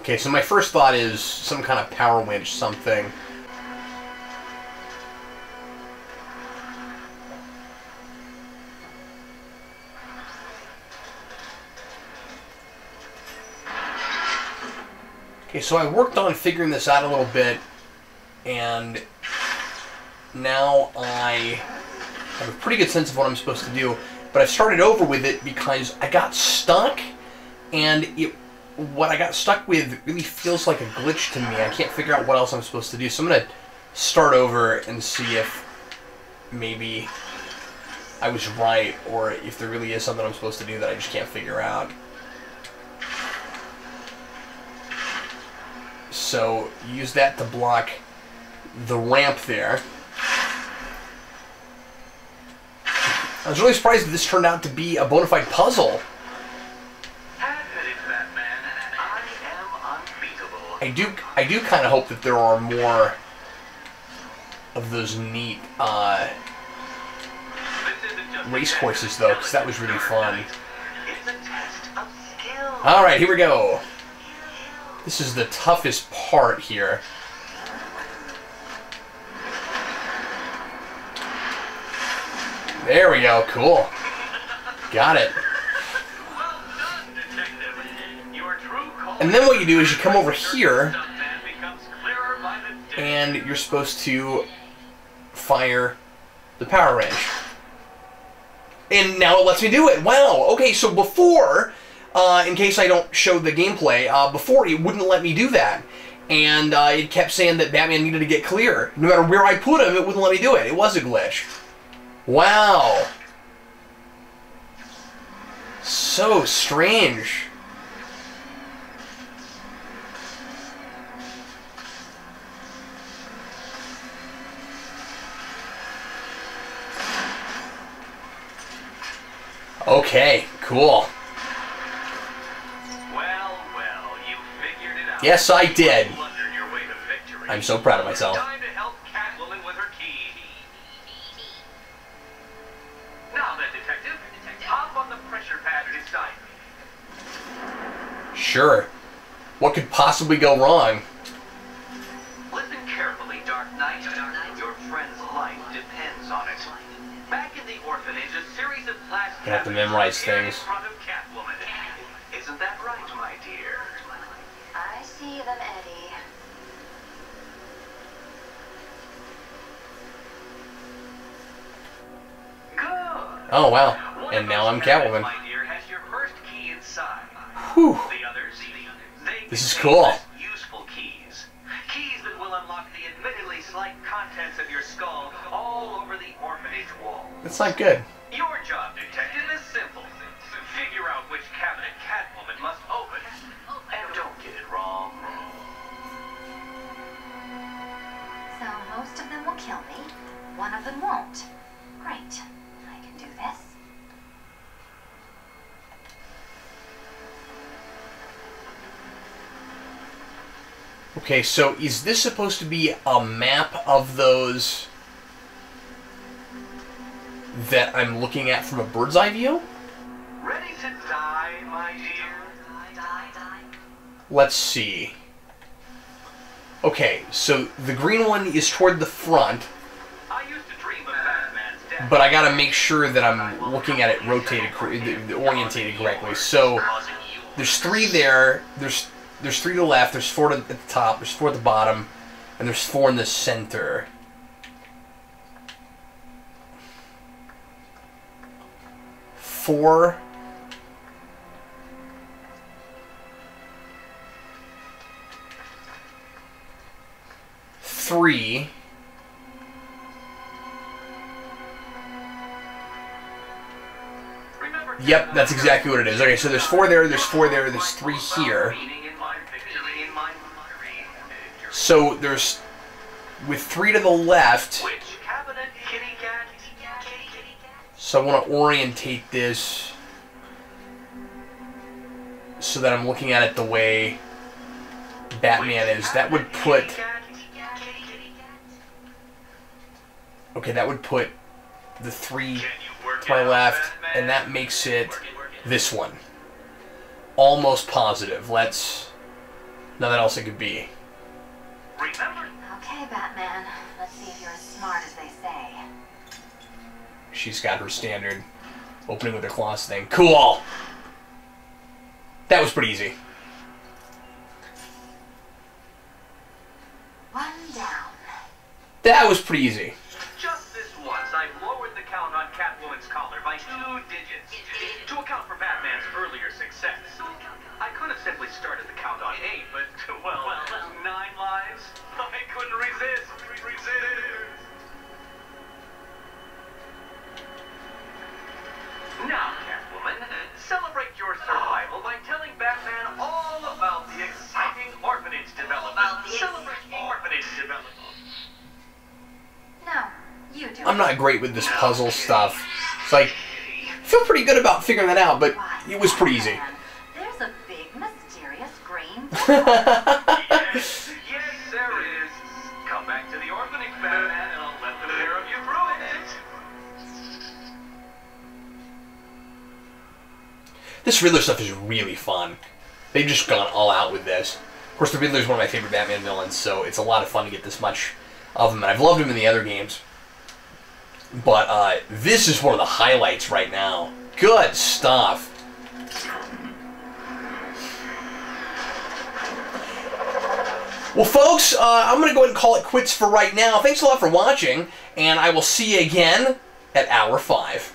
Okay, so my first thought is some kind of power winch something. Okay, so I worked on figuring this out a little bit, and now I have a pretty good sense of what I'm supposed to do, but I've started over with it because I got stuck, and what I got stuck with really feels like a glitch to me. I can't figure out what else I'm supposed to do, so I'm going to start over and see if maybe I was right, or if there really is something I'm supposed to do that I just can't figure out. So, use that to block the ramp there. I was really surprised that this turned out to be a bona fide puzzle. I do kind of hope that there are more of those neat race courses, though, because that was really fun. All right, here we go. This is the toughest part here. There we go. Cool. Got it. And then what you do is you come over here, and you're supposed to fire the power wrench. And now it lets me do it. Wow. Okay, so before, in case I don't show the gameplay, before it wouldn't let me do that. And it kept saying that Batman needed to get clear. No matter where I put him, it wouldn't let me do it. It was a glitch. Wow. So strange. Okay, cool. Well, you figured it out. Yes, I did. You blundered your way to victory. I'm so proud of myself. Time to help Catwoman with her key. Now then, detective, hop on the pressure pad at his side. Sure. What could possibly go wrong? Listen carefully, Dark Knight. Your friend's life depends on it. Back in the orphanage, a series of glass You have to memorize cabinets things. in front of Catwoman. Isn't that right, my dear? I see them, Eddie. Good. Oh, wow. One And of now those I'm cabinets, Catwoman. my dear, has your first key inside. Whew. The others, they This is contain cool. less useful keys. Keys that will unlock the admittedly slight contents of your skull all over the orphanage wall. That's not good. Your job, detective, is simple. Figure out which cabinet Catwoman must open. And don't get it wrong. So most of them will kill me. One of them won't. Great. I can do this. Okay, so is this supposed to be a map of those that I'm looking at from a bird's eye view? Ready to die, my dear? Let's see. Okay, so the green one is toward the front, I used to dream of Batman's death. but I gotta make sure that I'm looking at it rotated, orientated correctly. So there's 3 there. There's 3 to the left. There's 4 at the top. There's 4 at the bottom, and there's 4 in the center. Four. 3. Yep, that's exactly what it is. Okay, so there's 4 there, there's 4 there, there's 3 here. So there's, with 3 to the left, Which cabinet, kitty cat? so I want to orientate this so that I'm looking at it the way Batman is. That would put, okay, that would put the 3 to my left, and that makes it this one. Almost positive. Let's, nothing else it could be. Remember? Okay, Batman. Let's see if you're as smart as they say. She's got her standard opening with her claws thing. Cool! That was pretty easy. One down. That was pretty easy. Just this once, I've lowered the count on Catwoman's collar by 2 digits to account for Batman's earlier success. I could have simply started the count on 8, but, well, 9 lives? I couldn't resist. Now, Catwoman, celebrate your survival by telling Batman all about the exciting orphanage development. Celebrate orphanage development. No, you do. I'm not great with this puzzle stuff. It's like, I feel pretty good about figuring that out, but it was pretty easy. There's a big, mysterious green. Yes, there is. Come back to the orphanage, Batman, and I'll let the pair of you through it. This Riddler stuff is really fun. They've just gone all out with this. Of course, the Riddler is one of my favorite Batman villains, so it's a lot of fun to get this much of him. And I've loved him in the other games. But this is one of the highlights right now. Good stuff. Well, folks, I'm going to go ahead and call it quits for right now. Thanks a lot for watching, and I will see you again at Hour 5.